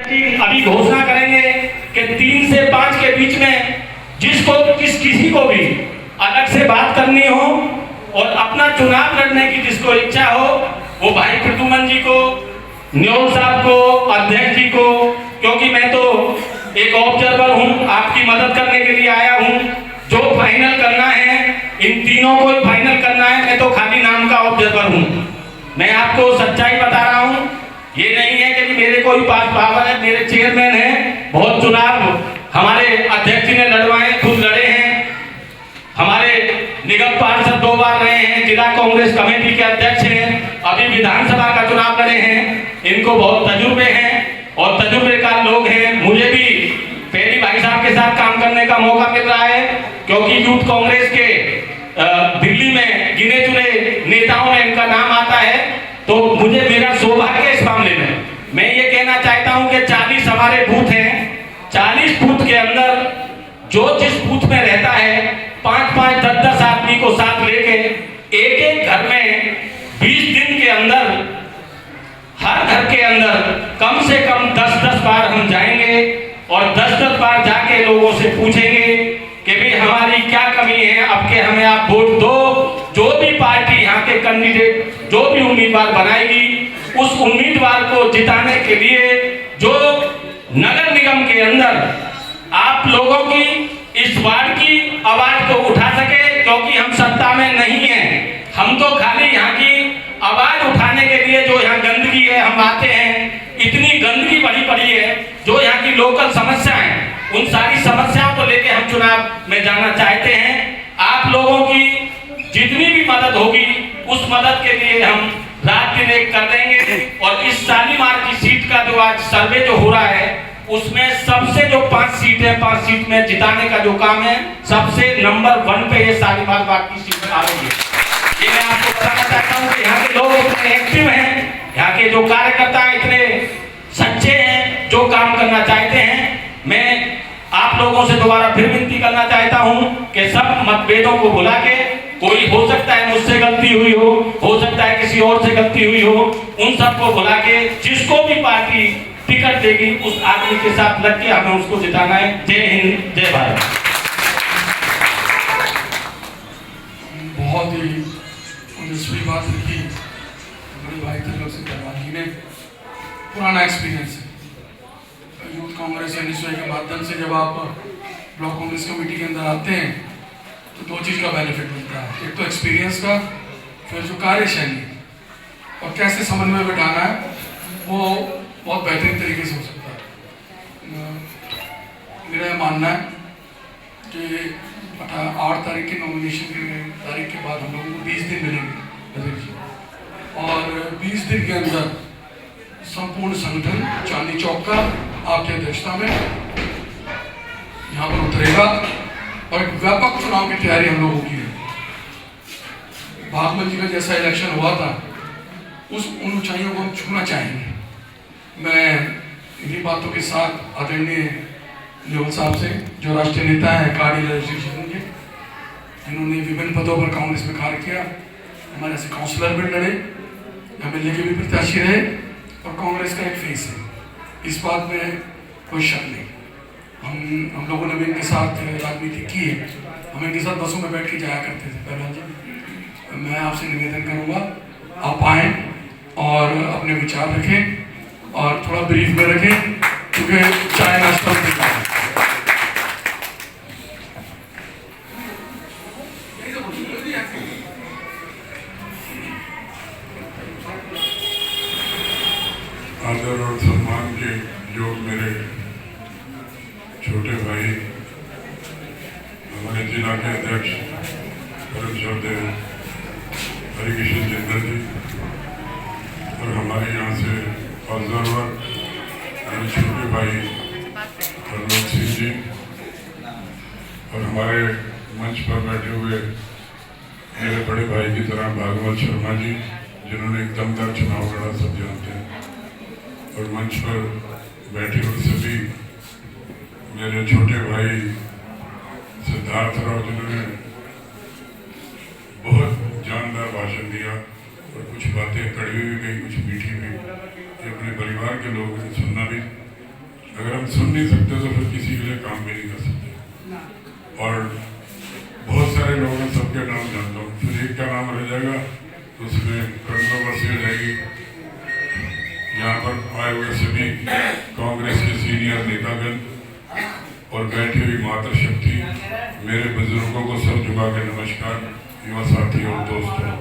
अभी घोषणा करेंगे कि 3 से 5 के बीच में जिसको किसी को भी अलग से बात करनी हो और अपना चुनाव लड़ने की जिसको इच्छा हो वो भाई प्रद्युमन जी को, न्योल साहब को, अध्यक्ष जी को, क्योंकि मैं तो एक ऑब्जर्वर हूं, आपकी मदद करने के लिए आया हूं। जो फाइनल करना है इन तीनों को ही फाइनल करना है, मैं तो खाली नाम का ऑब्जर्वर हूं। मैं आपको सच्चाई बता रहा हूं, ये नहीं है कि मेरे कोई पास पावर है। मेरे चेयरमैन हैं, बहुत चुनाव हमारे अध्यक्ष ने लड़वाए, खुद लड़े हैं। हमारे निगम पार्षद 2 बार रहे हैं, जिला कांग्रेस कमेटी के अध्यक्ष हैं, अभी विधानसभा का चुनाव लड़े हैं। इनको बहुत तजुर्बे हैं और तजुर्बेकार लोग हैं। मुझे भी पहली भाई साहब के साथ काम करने का मौका मिल रहा है, क्योंकि यूथ कांग्रेस के दिल्ली में गिने चुने नेताओं में इनका नाम आता है। तो मुझे मेरा सौभाग्य इस मामले में मैं ये कहना चाहता हूं कि 40 हमारे बूथ हैं। 40 बूथ के अंदर जो जिस बूथ में रहता है 5-5, 10-10 आदमी को साथ लेके एक घर में 20 दिन के अंदर हर घर के अंदर कम से कम 10-10 बार हम जाएंगे और 10-10 बार जाके लोगों से पूछेंगे कि भाई हमारी क्या कमी है, अब के हमें आप वोट दो। जो भी पार्टी यहाँ के कैंडिडेट जो भी उम्मीदवार बनाएगी उस उम्मीदवार को जिताने के लिए जो नगर निगम के अंदर आप लोगों की इस वार्ड की आवाज को उठा सके, क्योंकि हम सत्ता में नहीं हैं। हम तो खाली यहाँ की आवाज उठाने के लिए, जो यहाँ गंदगी है हम आते हैं, इतनी गंदगी बढ़ी पड़ी है, जो यहाँ की लोकल समस्याएं, उन सारी समस्याओं को लेके हम चुनाव में जाना चाहते हैं। आप लोगों की जितनी भी मदद होगी उस मदद के लिए हम रात दिन एक कर देंगे। और इस शालीमार की सीट का जो आज सर्वे जो हो रहा है उसमें सबसे जो 5 सीट है, 5 सीट में जिताने का जो काम है सबसे नंबर 1 पे ये शालीमार बाग की सीट आ रही है। ये मैं आपको बताना चाहता हूँ कि यहाँ के लोग इतने एक्टिव हैं, यहाँ के जो कार्यकर्ता इतने सच्चे हैं, जो काम करना चाहते हैं। मैं आप लोगों से दोबारा फिर विनती करना चाहता हूं कि सब मतभेदों को भुला के, कोई हो सकता है मुझसे गलती हुई हो सकता है किसी और से गलती हुई हो, उन सबको भुला के जिसको भी पार्टी टिकट देगी उस आदमी के साथ लग के हमें उसको जिताना है। जय हिंद, जय भारत। बहुत ही ओजस्वी बात रखी बड़ी भाई तिलक सिंह करवानी ने। पुराना एक्सपीरियंस है यूथ कांग्रेस एनएसयूआई के माध्यम से। जब आप ब्लॉक कांग्रेस कमेटी के अंदर आते हैं तो 2 चीज़ का बेनिफिट मिलता है, एक तो एक्सपीरियंस का, फिर जो कार्यशैली और कैसे समन्वय बिठाना है वो बहुत बेहतरीन तरीके से हो सकता है। मेरा मानना है कि 8 तारीख की नॉमिनेशन की तारीख के बाद हम लोगों को 20 दिन मिलेंगे और 20 दिन के अंदर संपूर्ण संगठन चांदनी चौक का आपकी अध्यक्षता में यहाँ पर उतरेगा और एक व्यापक चुनाव की तैयारी हम लोगों की है। भागवत जी का जैसा इलेक्शन हुआ था उन ऊंचाइयों को हम छूना चाहेंगे। मैं इन्हीं बातों के साथ आदरणीय न्योल साहब से, जो राष्ट्रीय नेता हैं कार्य रजिस्ट्रेशन के, जिन्होंने विभिन्न पदों पर कांग्रेस में कार्य किया, हमारे ऐसे काउंसलर भी लड़े, MLA के भी प्रत्याशी रहे और कांग्रेस का एक फेस है, इस बात में कोई शक नहीं। हम लोगों ने भी इनके साथ राजनीति की है, हम इनके साथ बसों में बैठ के जाया करते थे पहले जी। मैं आपसे निवेदन करूँगा आप आएँ और अपने विचार रखें और थोड़ा ब्रीफ में रखें, क्योंकि चाय नाश्ता देता है। आदर और सम्मान के जो मेरे छोटे भाई हमारे जिला के अध्यक्ष परम श्रद्धेय हरिकिशन जिंदल जी और हमारे यहाँ से ऑब्जर्वर मेरे छोटे भाई प्रमोद सिंह जी और हमारे मंच पर बैठे हुए मेरे बड़े भाई की तरह भागवत शर्मा जी, जिन्होंने एक दमदार चुनाव लड़ा, सब जानते हैं। और मंच पर बैठे हुए सभी मेरे छोटे भाई सिद्धार्थ राव, जिन्होंने बहुत जानदार भाषण दिया और कुछ बातें कड़वी भी गई, कुछ मीठी भी, कि अपने परिवार के लोग सुनना भी अगर सुन नहीं सकते तो फिर किसी के लिए काम भी नहीं कर सकते। और बहुत सारे लोग हैं, सबके नाम जानता हूँ, फिर एक का नाम रह जाएगा तो उसमें कंट्रोवर्सी हो जाएगी। यहाँ पर आए हुए सभी कांग्रेस के सीनियर नेतागण और बैठी हुई मातृशक्ति, मेरे बुजुर्गों को सर झुका के नमस्कार, युवा साथी और दोस्तों।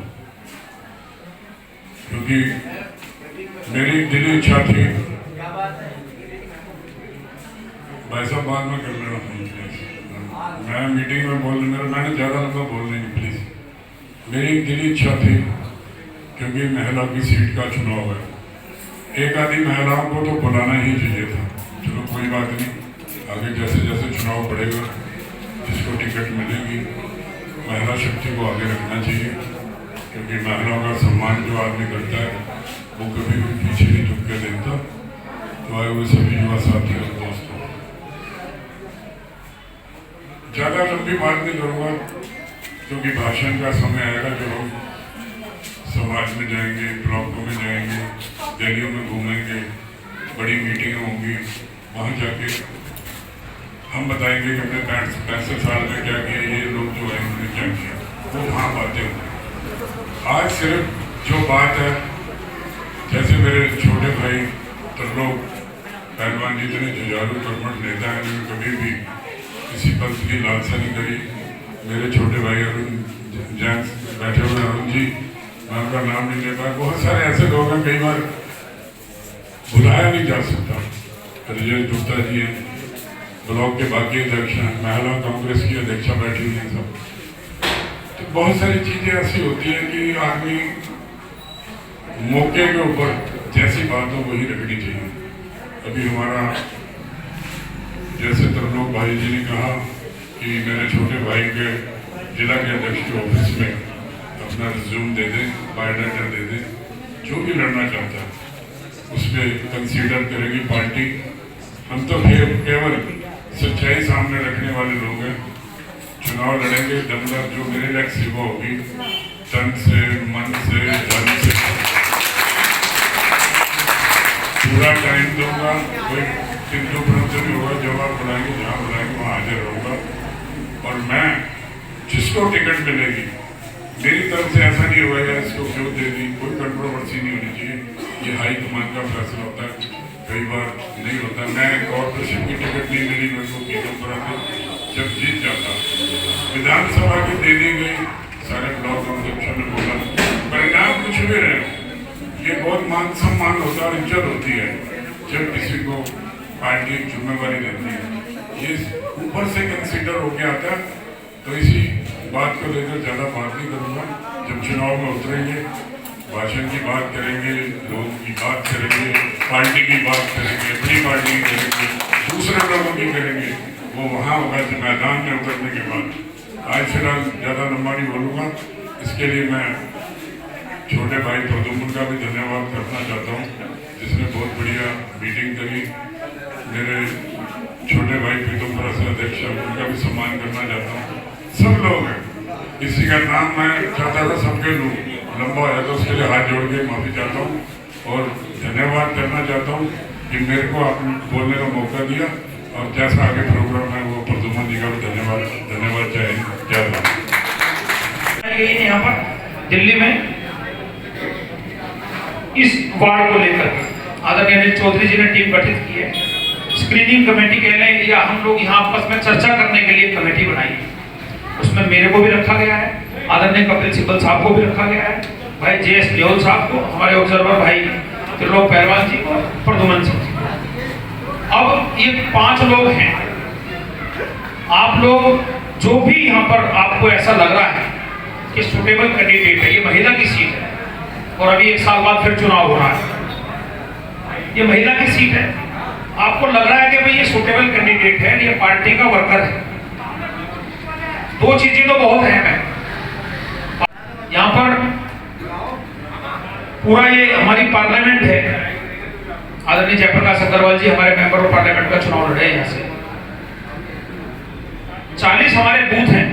क्योंकि मेरी दिली इच्छा थी, भाई साहब बाद में कर लेना फोन, मैं मीटिंग में बोल मैंने ज़्यादा लंबा बोल नहीं प्लीज़। मेरी दिली इच्छा थी, क्योंकि महिला की सीट का चुनाव है, एक आधी महिलाओं को तो बुलाना ही चाहिए था। चलो कोई बात नहीं, आगे जैसे जैसे चुनाव बढ़ेगा जिसको टिकट मिलेगी महिला शक्ति को आगे रखना चाहिए, क्योंकि महिलाओं का सम्मान जो आदमी करता है वो कभी भी पीछे नहीं झुक के देखता। तो आए हुए सभी युवा साथी और दोस्तों, ज़्यादा लंबी बात नहीं करूँगा, क्योंकि भाषण का समय आएगा जब हम समाज में जाएंगे, ब्लॉकों में जाएंगे, गलियों में घूमेंगे, बड़ी मीटिंगें होंगी, वहाँ जाके हम बताएंगे कि हमने 65 साल में क्या किया, ये लोग जो है उन्होंने क्या किया, वो वहाँ बातें होंगी। आज सिर्फ जो बात है, जैसे मेरे छोटे भाई त्रिलोक पहलवान जी इतने जुझारू कर्मठ नेता हैं, उन्होंने कभी भी किसी पद की लालसा नहीं करी। मेरे छोटे भाई अरुण जैन बैठे हुए अरुण जी, मैं उनका नाम नहीं ले पाया, बहुत सारे ऐसे लोग हैं कई बार बुलाया नहीं जा सकता। रजत गुप्ता जी हैं, ब्लॉक के बाकी अध्यक्ष हैं, महिला कांग्रेस की अध्यक्षा बैठी हुई हैं सब। तो बहुत सारी चीज़ें ऐसी होती हैं कि आदमी मौके के ऊपर जैसी बात हो वही रखनी चाहिए। अभी हमारा जैसे त्रिलोक भाई जी ने कहा कि मेरे छोटे भाई के जिला के अध्यक्ष के ऑफिस में अपना रिज्यूम दे दें, बायोडाटा दे दें, जो भी लड़ना चाहता है उसमें कंसीडर करेगी पार्टी। हम तो केवल सच्चाई सामने रखने वाले लोग हैं, चुनाव लड़ेंगे दमदार, जो मेरे लायक सेवा होगी तन से, मन से, धन से पूरा टाइम दूंगा। कोई किंतु परंतु नहीं होगा, जब आप बुलाएंगे जहाँ बुलाएंगे वहाँ हाजिर रहूँगा। और मैं जिसको टिकट मिलेगी, मेरी तरफ से ऐसा नहीं होगा यार इसको क्यों दे दी, कोई कंट्रोवर्सी नहीं होनी चाहिए। ये हाईकमान का फैसला होता है, कई बार नहीं होता। मैं कॉर्पोरेशन की टिकट नहीं मिली मेरे को पीतमपुरा से, जब जीत जाता विधानसभा की दे दी गई, सारे ब्लॉक अध्यक्षों ने बोला परिणाम कुछ भी रहे, ये बहुत मान सम्मान होता है और इज्जत होती है जब किसी को पार्टी जिम्मेवारी देती है। ये ऊपर से कंसीडर होके आता है। तो इसी बात को लेकर ज़्यादा बात नहीं करूँगा। जब चुनाव में उतरेंगे, भाषण की बात करेंगे, लोगों की बात करेंगे, पार्टी की बात करेंगे, अपनी पार्टी की करेंगे, दूसरे लोगों की करेंगे, वो वहाँ होगा मैदान में उतरने के बाद। आज फिलहाल ज़्यादा लंबा नहीं बोलूँगा। इसके लिए मैं छोटे भाई प्रदुम्न का भी धन्यवाद करना चाहता हूँ, जिसने बहुत बढ़िया मीटिंग करी। मेरे छोटे भाई पीतमपुरा से अध्यक्ष, उनका भी सम्मान करना चाहता हूँ। सब लोग हैं, किसी का नाम मैं चाहता था सबके लूँ, लंबा हो जाता, उसके लिए हाथ जोड़ के माफ़ी चाहता हूँ और धन्यवाद करना चाहता हूँ कि मेरे को आपने बोलने का मौका दिया। और जैसा आगे प्रोग्राम है वो प्रदुम्न जी का भी धन्यवाद चाहिए। यहाँ पर दिल्ली में इस वार्ड को लेकर आदरणीय अनिल चौधरी जी ने टीम गठित की है। स्क्रीनिंग कमेटी कह लें या हम लोग यहाँ आपस में चर्चा करने के लिए कमेटी बनाई है। उसमें मेरे को भी रखा गया है, आदरणीय कपिल सिब्बल साहब को भी रखा गया है, भाई JS देओल साहब को, हमारे ऑब्जर्वर भाई त्रिलोक पहलवान जी को, प्रदुम्न सिंह जी। अब ये 5 लोग हैं। आप लोग जो भी यहाँ पर आपको ऐसा लग रहा है कि सुटेबल कैंडिडेट है, ये महिला की सीट है और अभी 1 साल बाद फिर चुनाव हो रहा है, ये महिला की सीट है, आपको लग रहा है कि भाई ये सुटेबल कैंडिडेट है, ये पार्टी का वर्कर है, 2 चीजें तो बहुत अहम है। यहाँ पर पूरा ये हमारी पार्लियामेंट है, आदरणीय जयप्रकाश अग्रवाल जी हमारे मेंबर ऑफ पार्लियामेंट का चुनाव लड़े यहाँ से। 40 हमारे बूथ हैं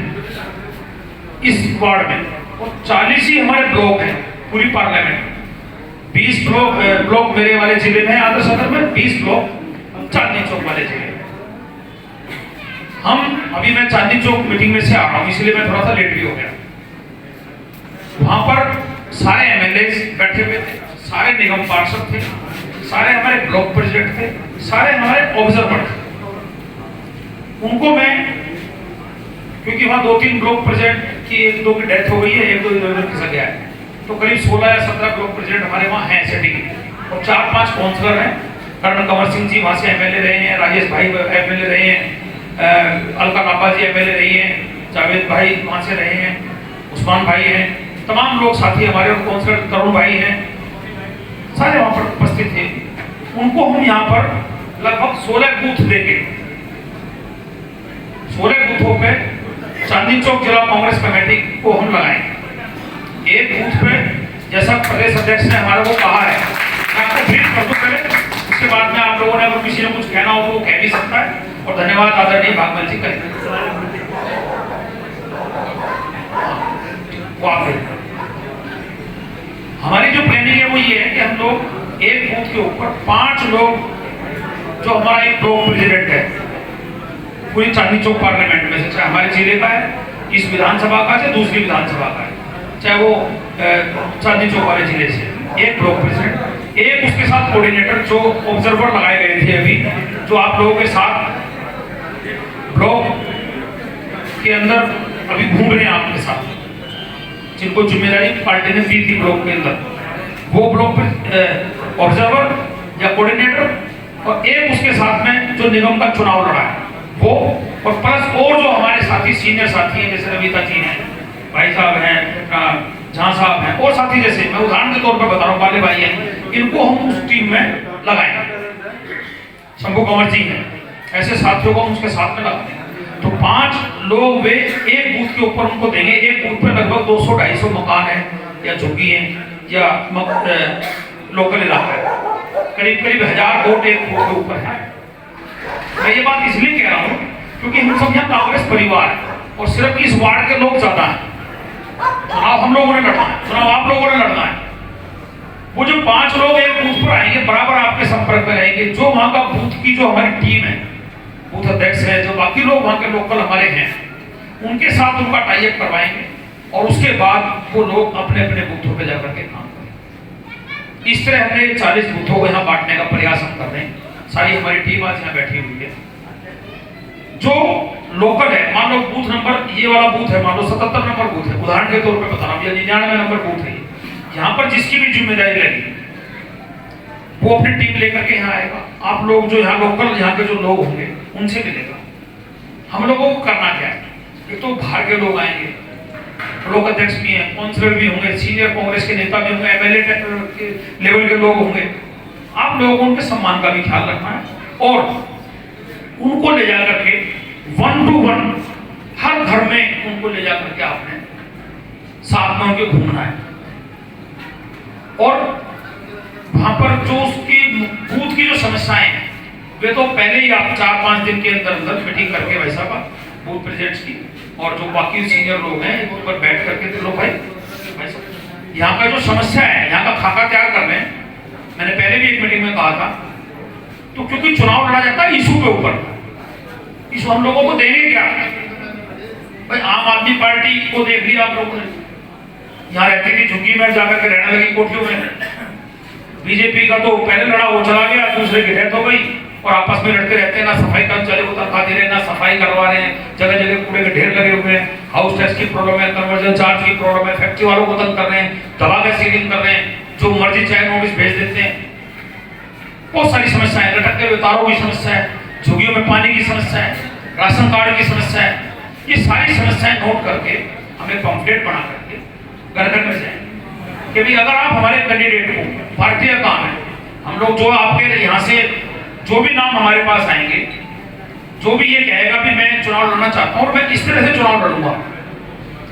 इस वार्ड में और 40 ही हमारे ब्लॉक हैं पूरी पार्लियामेंट। 20 ब्लॉक मेरे वाले जिले में, आदर्श सदर में, 20 ब्लॉक चांदनी चौक वाले अभी मैं चांदनी चौक मीटिंग में से आ रहा हूँ, इसलिए मैं थोड़ा सा लेट भी हो गया। वहां पर सारे एमएलए बैठे हुए थे, सारे निगम पार्षद थे, सारे हमारे ब्लॉक प्रेसिडेंट थे, सारे हमारे ऑब्जर्वर थे। उनको मैं, क्योंकि वहां 2-3 ब्लॉक प्रेसिडेंट की 1-2 की डेथ हो गई है, 1-2 इधर खिसक गया है, तो करीब 16 या 17 ब्लॉक प्रेसिडेंट हमारे वहाँ हैं सेटिंग, और 4-5 काउंसलर हैं। कर्नल कंवर सिंह जी वहाँ से एमएलए रहे हैं, राजेश भाई एमएलए रहे हैं, अलका नापा जी एमएलए रही हैं, जावेद भाई वहाँ से रहे हैं, उस्मान भाई हैं, तमाम लोग साथी हमारे, और काउंसलर तरुण भाई हैं, सारे वहाँ पर उपस्थित थे। उनको हम यहाँ पर लगभग 16 बूथ देके 16 बूथों पे चांदनी चौक जिला कांग्रेस कमेटी को हम लगाएंगे। एक बूथ पे जैसा प्रदेश अध्यक्ष ने हमारे को कहा है, मैं आपको ब्रीफ कर दूं पहले, उसके बाद में आप लोगों ने अगर किसी ने कुछ कहना हो तो वो कह भी सकता है। और धन्यवाद आदरणीय भागवत जी करें। हमारी जो प्लानिंग है वो ये है कि हम लोग एक बूथ के ऊपर 5 लोग, जो हमारा एक ब्लॉक प्रेसिडेंट है पूरी चांदनी चौक पार्लियामेंट में से, चाहे हमारे जिले का है, इस विधानसभा का, चाहे दूसरी विधानसभा का है, चाहे वो चांदनी चौक वाले जिले से, एक ब्लॉक प्रेसिडेंट, एक उसके साथ कोऑर्डिनेटर, जो ऑब्जर्वर लगाए गए थे अभी, जो आप लोगों के साथ ब्लॉक के अंदर अभी घूम रहे हैं आपके साथ, जिनको जिम्मेदारी पार्टी ने दी थी ब्लॉक के अंदर, वो ब्लॉक ऑब्जर्वर या कोऑर्डिनेटर, और एक उसके साथ में जो निगम का चुनाव लड़ा है वो, और प्लस और जो हमारे साथी सीनियर साथी हैं, जैसे रविता जी हैं, भाई साहब हैं, जहां साहब हैं, और साथी जैसे मैं उदाहरण के तौर पर बता रहा हूँ, बाले भाई हैं, इनको हम उस टीम में लगाएंगे। शंभू कंवर जी हैं, ऐसे साथियों को हम उसके साथ में लगाएंगे। तो 5 लोग वे एक बूथ के ऊपर उनको देंगे। एक बूथ पर लगभग 200-250 मकान है या झुग्गी है या लोकल इलाका है, करीब 1000 वोट एक बूथ के ऊपर है। मैं ये बात इसलिए कह रहा हूँ क्योंकि हम सब यहाँ कांग्रेस परिवार है, और सिर्फ इस वार्ड के लोग ज्यादा हैं। चुनाव हम लोगों ने लड़ना है, चुनाव आप लोगों ने लड़ना है। वो जो 5 लोग एक बूथ पर आएंगे, बराबर आपके संपर्क में रहेंगे। जो वहां का बूथ की जो हमारी टीम है, बूथ अध्यक्ष है, जो बाकी लोग वहां के लोकल हमारे हैं, उनके साथ उनका टाई अप करवाएंगे, और उसके बाद वो लोग अपने अपने बूथों पे जाकर के काम करेंगे। इस तरह हमने 40 बूथों को यहाँ बांटने का प्रयास हम कर रहे हैं। सारी हमारी टीम आज यहाँ बैठी हुई है। जो लोकल है, मान लो बूथ नंबर, ये वाला बूथ है, मान लो 77 नंबर बूथ है, उदाहरण के तौर पर बता रहा हूँ, या 99 नंबर बूथ है, यहाँ पर जिसकी भी जिम्मेदारी लगी वो अपनी टीम लेकर के यहाँ आएगा। आप लोग जो यहाँ लोकल, यहाँ के जो लोग होंगे उनसे मिलेगा। हम लोगों को करना क्या है, एक तो बाहर के लोग आएंगे, ब्लॉक अध्यक्ष भी हैं, काउंसलर भी होंगे, सीनियर कांग्रेस के नेता भी होंगे, एमएलए लेवल के लोग होंगे। आप लोगों को उनके सम्मान का भी ख्याल रखना है, और उनको ले जाकर के 1 to 1 हर घर में उनको ले जाकर के आपने साथ में उनके घूमना है। और वहां पर जो उसकी बूथ की जो समस्याएं हैं, वे तो पहले ही आप 4-5 दिन के अंदर अंदर मीटिंग करके वैसा का बूथ प्रेसिडेंट्स की, और जो बाकी सीनियर लोग हैं उन पर बैठ करके, तो लोग भाई यहाँ का जो समस्या है, यहाँ का खाका तैयार कर रहे हैं। मैंने पहले भी एक मीटिंग में कहा था, तो क्योंकि चुनाव लड़ा जाता है इशू के ऊपर, इशू हम लोगों को देंगे क्या भाई? आम आदमी पार्टी को देख लिया आप लोगों ने, यहाँ रहती थी, झुग्गी में जाकर के रहने लगी कोठियों में। बीजेपी का तो पहले लड़ा, वो चला गया, दूसरे की डेथ हो गई, और आपस में लड़ते रहते हैं। ना सफाई कर्मचारी को तनख्वाह दे रहे हैं, ना सफाई करवा रहे हैं, जगह जगह कूड़े के ढेर लगे हुए हैं, हाउस टैक्स की प्रॉब्लम है, कन्वर्जन चार्ज की प्रॉब्लम है, फैक्ट्री वालों को तंग कर रहे हैं, दवा का सीलिंग कर रहे हैं, जो मर्जी चाहे नोटिस भेज देते हैं। बहुत सारी समस्याएं, लटकते हुए तारों की समस्या है, झुग्गियों में पानी की समस्या है, राशन कार्ड की समस्या है। ये सारी समस्याएं नोट करके हमें पम्फलेट बना करके घर घर में जाए कि भाई अगर आप हमारे कैंडिडेट को, पार्टी का काम है, हम लोग जो आपके यहाँ से जो भी नाम हमारे पास आएंगे, जो भी ये कहेगा भी मैं चुनाव लड़ना चाहता हूँ और मैं किस तरह से चुनाव लड़ूंगा,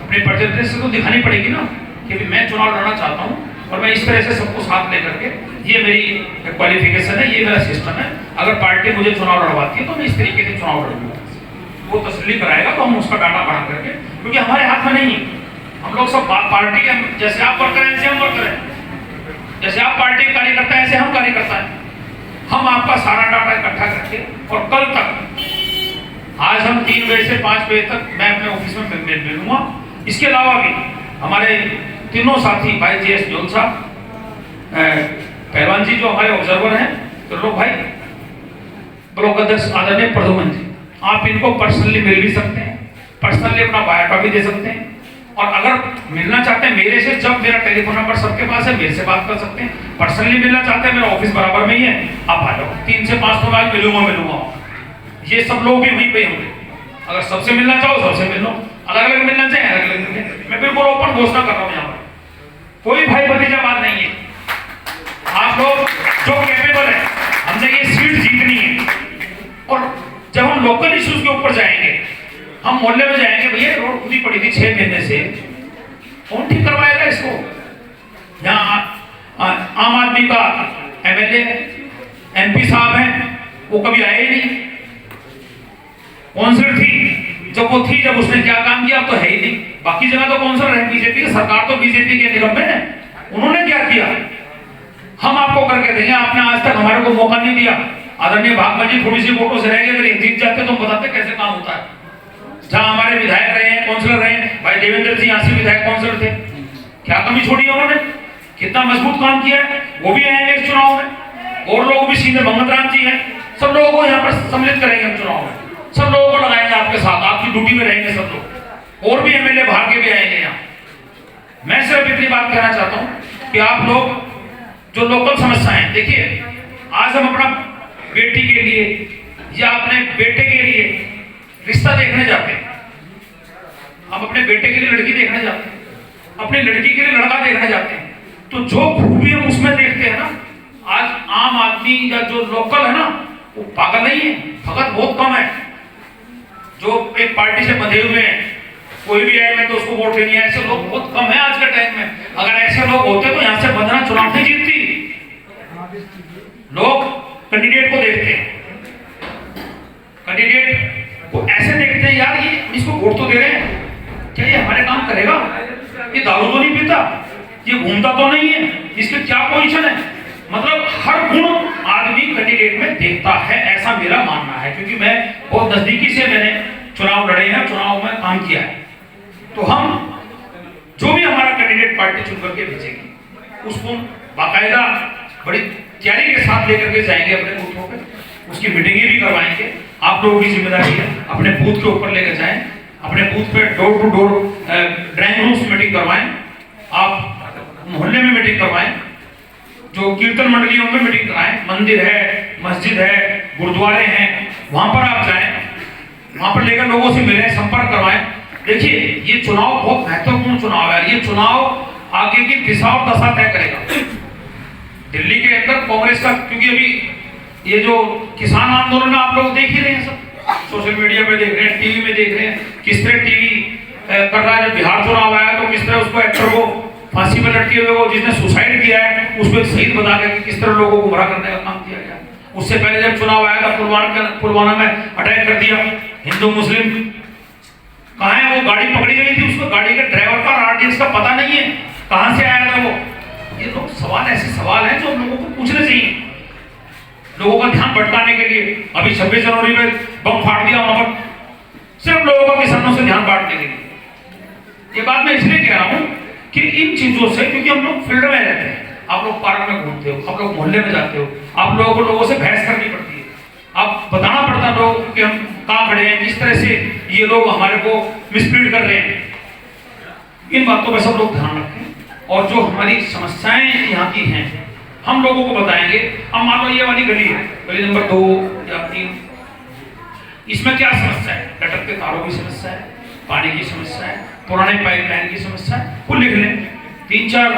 अपने पर्चे से तो दिखानी पड़ेगी ना कि भी मैं चुनाव लड़ना चाहता हूँ और मैं इस तरह से सबको साथ लेकर के, ये मेरी क्वालिफिकेशन है, ये मेरा सिस्टम है, अगर पार्टी मुझे चुनाव लड़वाती है तो मैं इस तरीके से चुनाव लड़ूंगा। वो तसल्ली कराएगा तो हम उसका डाटा बना करके, क्योंकि हमारे हाथ में नहीं है, हम लोग सब पार्टी के, जैसे आप वर्कर हैं ऐसे हम वर्कर हैं, जैसे आप पार्टी के कार्यकर्ता हैं ऐसे हम कार्यकर्ता हैं। हम आपका सारा डाटा इकट्ठा करके और कल तक, आज हम 3 बजे से 5 बजे तक मैं अपने ऑफिस में मिलूंगा। इसके अलावा भी हमारे तीनों साथी भाई JS जोल साहब, पहलवान जी जो हमारे ऑब्जर्वर हैं, त्रिलोक भाई, ब्लॉक अध्यक्ष आदरणीय प्रदुमन जी, आप इनको पर्सनली मिल भी सकते हैं, पर्सनली अपना बायोडाटा भी दे सकते हैं। और अगर मिलना चाहते हैं मेरे से, जब मेरा टेलीफोन नंबर सबके पास है, मेरे से बात कर सकते हैं। पर्सनली मिलना चाहते हैं, मेरा ऑफिस बराबर में ही है, आप आ जाओ। 3 से 5 तो मैं मिलूंगा। ये सब लोग भी वहीं पे होंगे। अगर सबसे मिलना चाहो सबसे मिल लो, अलग अलग मिलना चाहिए अलग अलग मिलें। मैं बिल्कुल ओपन घोषणा कर रहा हूँ यहाँ पर, कोई भाई भतीजावाद नहीं है। आप लोग जो कैपेबल है, हमने ये सीट जीतनी है। और जब हम लोकल इश्यूज के ऊपर जाएंगे, हम मोहल्ले में जाएंगे, भैया रोड खुदी पड़ी थी 6 महीने से, कौन ठीक करवाएगा इसको? यहाँ आम आदमी का MLA MP साहब हैं, वो कभी आए ही नहीं। कौंसिलर थी, जब वो थी, जब उसने क्या काम किया, अब तो है ही नहीं। बाकी जगह तो कौंसिलर है बीजेपी की, सरकार तो बीजेपी के निगम में है, उन्होंने क्या किया हम आपको करके देंगे। आपने आज तक हमारे को मौका नहीं दिया। आदरणीय भागवत जी थोड़ी सी वोटों से रह गए, अगर जीत जाते तो हम बताते कैसे काम होता है। जहां हमारे विधायक रहे हैं, काउंसलर रहे हैं, भाई देवेंद्र जी यहाँ से विधायक काउंसलर थे, क्या कमी छोड़ी है उन्होंने, कितना मजबूत काम किया है। वो भी आएंगे इस चुनाव में, और लोग भी, सीधे भगवंत राम जी हैं, सब लोगों को यहाँ पर सम्मिलित करेंगे हम चुनाव में, सब लोगों को लगाएंगे आपके साथ, आपकी ड्यूटी में रहेंगे सब लोग, और भी MLA बाहर के भी आएंगे यहाँ। मैं सिर्फ इतनी बात कहना चाहता हूँ कि आप लोग जो लोकल समस्याएं, देखिए आज हम अपना बेटी के लिए या अपने बेटे के लिए रिश्ता देखने जाते हैं, हम अपने बेटे के लिए लड़की देखने जाते हैं, अपनी लड़की के लिए लड़का देखने जाते हैं, तो जो खूबी हम उसमें देखते हैं ना, आज आम आदमी या जो लोकल है ना, वो पागल नहीं है, भगत बहुत कम है जो एक पार्टी से बंधे हुए हैं, कोई भी आए मैं तो उसको वोट देनी है, ऐसे लोग बहुत कम है आज के टाइम में। अगर ऐसे लोग होते तो यहाँ से बंधना चुनाव नहीं जीतती। लोग कैंडिडेट को देखते हैं, कैंडिडेट को ऐसे देखते हैं, यार ये इसको वोट तो दे रहे हैं, क्या ये हमारे काम करेगा, ये दारू तो नहीं पीता, ये घूमता तो नहीं है, इसकी क्या पोजीशन है, मतलब हर गुण आदमी कैंडिडेट में देखता है, ऐसा मेरा मानना है। क्योंकि मैं बहुत नजदीकी से मैंने चुनाव लड़े हैं, चुनाव में काम किया है, तो हम जो भी हमारा कैंडिडेट पार्टी चुन करके भेजेगी उसको बाकायदा बड़ी तैयारी के साथ लेकर के जाएंगे अपने बूथों पे, उसकी मीटिंगें भी करवाएंगे। आप लोगों की जिम्मेदारी है अपने बूथ के ऊपर लेकर जाएं, अपने बूथ पे door to door drawing rooms meeting करवाएं, आप मोहल्ले में मीटिंग करवाएं, जो कीर्तन मंडलियों में मीटिंग कराएं, मंदिर है, मस्जिद है, गुरुद्वारे हैं, वहां पर आप जाएं, वहां पर लेकर लोगों से मिलें, संपर्क करवाएं। देखिए ये चुनाव बहुत महत्वपूर्ण चुनाव है, ये चुनाव आगे की दिशा और दशा तय करेगा। दिल्ली के अंदर कांग्रेस का, क्योंकि अभी ये जो किसान आंदोलन आप लोग देख ही रहे हैं, सब सोशल मीडिया पे देख रहे हैं, टीवी में देख रहे हैं, किस तरह टीवी कर रहा है। जब बिहार चुनाव आया तो किस तरह उसको एक्टर को फांसी में लटके हुए को जिसने सुसाइड किया है उसको एक शहीद बता के किस तरह लोगों को गुमराह करने का काम किया गया। उससे पहले जब चुनाव आया था पुलवामा में अटैक कर दिया, हिंदू मुस्लिम कहाँ है, वो गाड़ी पकड़ी गई थी, उसको गाड़ी के ड्राइवर का RDX का पता नहीं है, कहां से आया था वो। ये लोग सवाल, ऐसे सवाल हैं जो लोगों को पूछने चाहिए, लोगों का ध्यान भटकाने के लिए। अभी 26 जनवरी में बम फाड़ दिया वहां पर, सिर्फ लोगों का किसानों से ध्यान बांटने के लिए। ये बात मैं इसलिए कह रहा हूं कि इन चीजों से, क्योंकि हम लोग फील्ड में रहते हैं, आप लोग पार्क में घूमते हो, आप लोग मोहल्ले में जाते हो, आप लोगों को लोगों से बहस करनी पड़ती है, आप बताना पड़ता है लोगों को कि हम कहाँ खड़े हैं, किस तरह से ये लोग हमारे को मिसलीड कर रहे हैं। इन बातों पर सब लोग ध्यान रखें, और जो हमारी समस्याएं यहाँ की हैं हम लोगों को बताएंगे। अब मान लो ये वाली गली है, गली नंबर 2 या 3, इसमें क्या समस्या है, लटकते तारों की समस्या है, पानी की समस्या है, पुराने पाइपलाइन की समस्या है, वो लिख लें। 3-4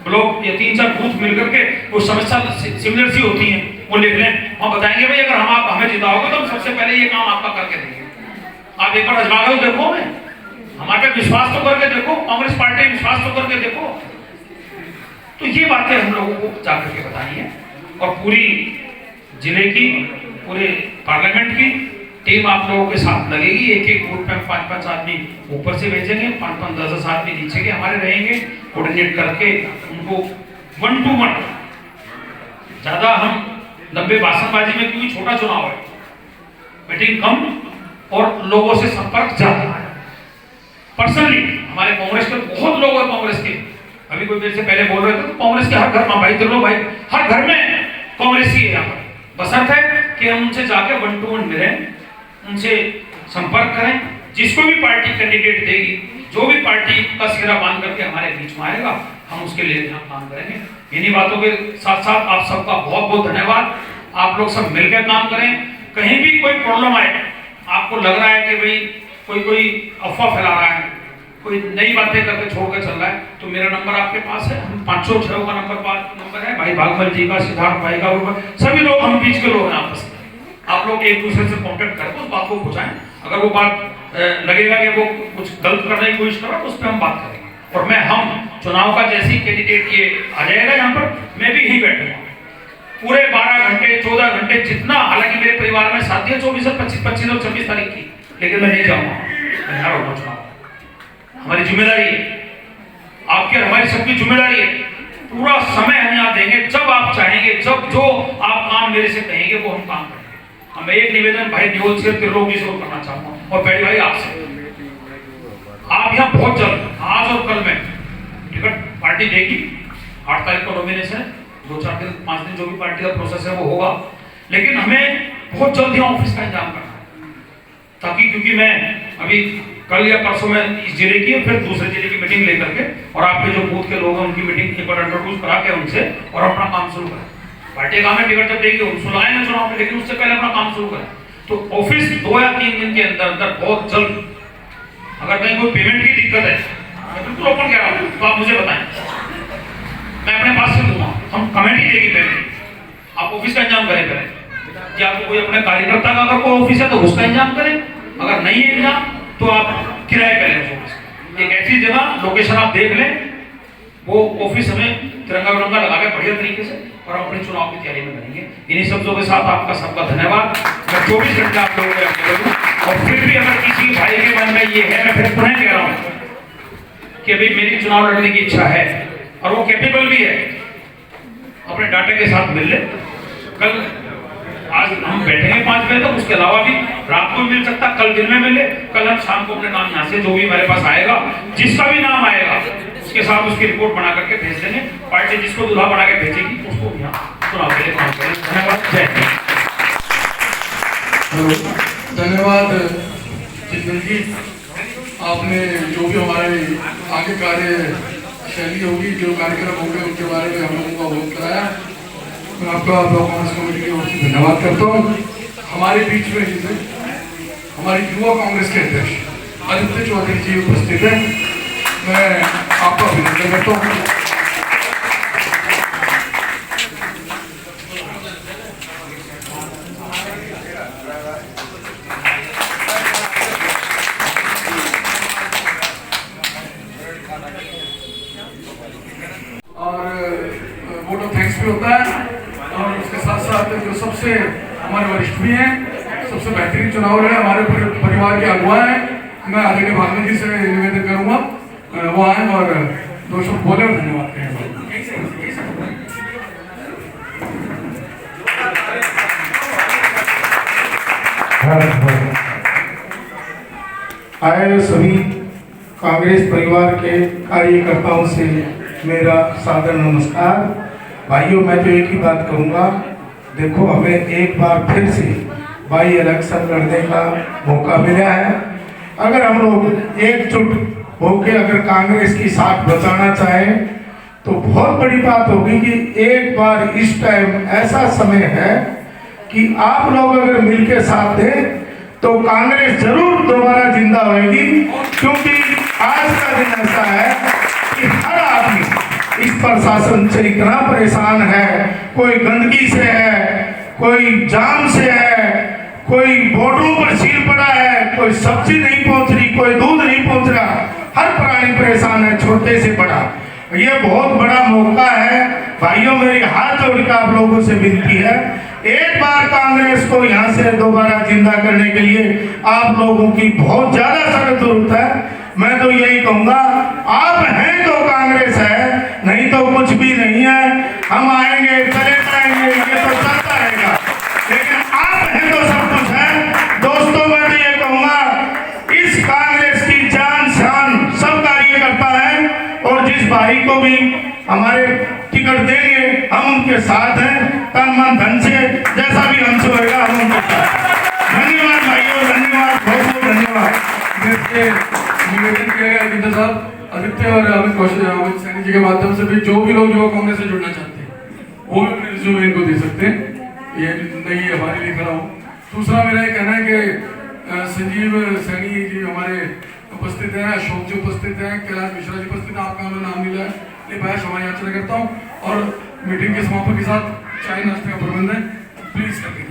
ब्लॉक या 3-4 बूथ मिलकर के वो समस्या सिमिलर सी होती है, वो लिख लें। हम बताएंगे भाई अगर हम आप हमें जिताओगे तो हम सबसे पहले ये काम आपका करके देंगे, आप एक बार आजमा के देखो, हमें हमारे पे विश्वास तो करके देखो, कांग्रेस पार्टी विश्वास तो करके देखो। तो ये बातें हम लोगों को जाकर के बतानी है, और पूरी जिले की, पूरे पार्लियामेंट की टीम आप लोगों के साथ लगेगी। एक बूथ पे 5-5 आदमी ऊपर से भेजेंगे, 5-5, 10-10 आदमी नीचे के हमारे रहेंगे, कोऑर्डिनेट करके उनको 1 to 1, ज्यादा हम लंबे भाषणबाजी में, क्योंकि छोटा चुनाव है, मीटिंग कम, और लोगों से संपर्क ज्यादा है। पर्सनली हमारे कांग्रेस के बहुत लोग हैं, कांग्रेस के अभी कोई मेरे से पहले बोल रहे थे तो कांग्रेस के हर घर में भाई दिलो भाई हर घर में कांग्रेस ही है यहाँ पर। बसंत है कि हम उनसे जाके 1 to 1 मिलें, उनसे संपर्क करें। जिसको भी पार्टी कैंडिडेट देगी, जो भी पार्टी का सिरा बांध करके हमारे बीच में आएगा, हम उसके लिए यहाँ काम करेंगे। इन्हीं बातों के साथ साथ आप सबका बहुत बहुत धन्यवाद। आप लोग सब मिलकर काम करें। कहीं भी कोई प्रॉब्लम आए, आपको लग रहा है कि भाई कोई अफवाह फैला रहा है, कोई नई बातें करके छोड़कर चल रहा है, तो मेरा नंबर आपके पास है। हम 506 का नंबर है, भाई भागवल जी का, सिद्धार्थ भाई का, सभी लोग हम बीच के लोग हैं आपस में। आप लोग एक दूसरे से कांटेक्ट करें, उस बात को पहुंचाएं। अगर वो बात लगेगा कि वो कुछ गलत करने की कोशिश कर रहा है तो उस पर हम बात करेंगे। और हम चुनाव का जैसी कैंडिडेट ये आ जाएगा यहाँ पर, मैं भी यही बैठूंगा पूरे 12 घंटे 14 घंटे जितना। हालांकि मेरे परिवार में शादी है 24 और 25 और 26 तारीख की, लेकिन मैं नहीं जाऊंगा, मैं यहाँ रहूंगा। चुनाव हमारी जिम्मेदारी है, आपकी और हमारी सबकी जिम्मेदारी है। पूरा समय हम यहाँ देंगे, जब आप चाहेंगे, जब जो आप काम मेरे से कहेंगे वो हम काम करेंगे। मैं एक निवेदन भाई न्यूज से त्रिलोकी से करना चाहूंगा और पहली भाई आपसे, आप यहाँ बहुत जल्द आज और कल में टिकट पार्टी देगी। 8 तारीख को नॉमिनेशन है, 2-4 दिन 5 दिन जो भी पार्टी का प्रोसेस है वो होगा, लेकिन हमें बहुत जल्द यहाँ ऑफिस का इंतजाम करना है, ताकि क्योंकि मैं अभी कल या परसों में इस जिले की फिर दूसरे जिले की मीटिंग लेकर के और आपके जो बूथ के लोग हैं उनकी मीटिंग एक बार इंट्रोड्यूस करा के उनसे और अपना काम शुरू करें। पार्टी काम में टिकट जब देगी उनको लाएंगे चुनाव में, लेकिन उससे पहले अपना काम शुरू करें। तो ऑफिस 2 या 3 दिन के अंदर अंदर बहुत जल्द, अगर कहीं कोई पेमेंट की दिक्कत है, मैं बिल्कुल ओपन कह रहा हूँ, तो आप मुझे बताएं, मैं अपने पास से दूंगा। हम कमेटी देगी पेमेंट, आप ऑफिस का इंतजाम करें कि आपको कोई अपने कार्यकर्ता का अगर कोई ऑफिस है तो उसका इंतजाम करें, अगर नहीं है इंतजाम तो आप किराए पे लें ऑफिस। एक ऐसी जगह लोकेशन आप देख लें, वो ऑफिस हमें तिरंगा विरंगा लगा के बढ़िया तरीके से और अपने चुनाव की तैयारी में करेंगे। इन्हीं शब्दों के साथ आपका सबका धन्यवाद। मैं 24 घंटे आप लोगों के अंदर, और फिर भी अगर किसी भाई के मन में ये है, मैं फिर पुनः कह रहा हूँ कि अभी मेरी चुनाव लड़ने की इच्छा है और वो कैपेबल भी है, अपने डाटा के साथ मिल ले। कल आज हम बैठेंगे 5 बजे तक, उसके अलावा भी रात को मिल सकता, कल दिन में मिले, कल हम शाम को अपने नाम यहाँ से जो भी मेरे पास आएगा, जिसका भी नाम आएगा उसके साथ उसकी रिपोर्ट बना करके भेज देंगे। पार्टी जिसको दूल्हा बना के भेजेगी उसको भी यहाँ चुनाव के लिए काम करें। धन्यवाद, जय हिंद। धन्यवाद जितेंद्र जी, आपने जो भी हमारे आगे कार्य शैली होगी, जो कार्यक्रम होंगे उनके बारे में हम लोगों को अवगत कराया। मैं आपका ब्लॉक कांग्रेस कमेटी की ओर से धन्यवाद करता हूँ। हमारे बीच में जैसे हमारी युवा कांग्रेस के अध्यक्ष आदित्य चौधरी जी उपस्थित हैं, मैं आपका अभिनंदन करता हूँ। और वोट ऑफ थैंक्स भी होता है, और उसके साथ साथ जो सबसे हमारे वरिष्ठ भी हैं, सबसे बेहतरीन चुनाव लड़े हमारे परिवार के अगुवा हैं, मैं आदरणीय भागवत जी से निवेदन करूंगा वो आए और 2 शब्द बोले और धन्यवाद करें। आए सभी कांग्रेस परिवार के कार्यकर्ताओं से मेरा सादर नमस्कार। भाइयों, मैं तो एक ही बात कहूँगा, देखो हमें एक बार फिर से बाई इलेक्शन लड़ने का मौका मिला है। अगर हम लोग एकजुट होकर अगर कांग्रेस की साथ बचाना चाहें तो बहुत बड़ी बात होगी कि एक बार इस टाइम ऐसा समय है कि आप लोग अगर मिलकर साथ दें तो कांग्रेस जरूर दोबारा जिंदा होगी। क्योंकि आज का दिन ऐसा है कि हर आदमी इस प्रशासन से इतना परेशान है, कोई गंदगी से है, कोई जाम से है, कोई बॉर्डरों पर सील पड़ा है, कोई सब्जी नहीं पहुंच रही, कोई दूध नहीं पहुंच रहा, हर प्राणी परेशान है, छोटे से बड़ा। ये बहुत बड़ा मौका है भाइयों, मेरी हाथ जोड़कर आप लोगों से विनती है, एक बार कांग्रेस को यहाँ से दोबारा जिंदा करने के लिए आप लोगों की बहुत ज्यादा सख्त जरूरत है। मैं तो यही कहूँगा, आप हैं तो कांग्रेस है, नहीं तो कुछ भी नहीं है। हम आएंगे चले जाएंगे, ये तो चलता रहेगा, लेकिन आप हैं तो सब कुछ है। दोस्तों, मैं तो ये कहूँगा भी हमारे टिकट देंगे, हम उनके साथ हैं तन मन धन से, जैसा भी हमसे होगा हम उनके साथ। धन्यवाद भाइयों, धन्यवाद, बहुत बहुत धन्यवाद। देखिए, निवेदन किया गया जिंदा साहब, आदित्य और अमित कौशल, अमित सैनी जी के माध्यम से भी जो भी लोग युवा कांग्रेस से जुड़ना चाहते हैं वो भी अपने रिज्यूमे इनको दे सकते हैं, ये नहीं हमारे लिए खड़ा हो। दूसरा मेरा ये कहना है कि संजीव सैनी जी हमारे उपस्थित हैं, अशोक जी उपस्थित हैं, कैलाश मिश्रा जी उपस्थित हैं, आपका मैं नाम नहीं लिया, मैं क्षमा याचना करता हूँ। और मीटिंग के समापन के साथ चाय नाश्ते का प्रबंध है, प्लीज करके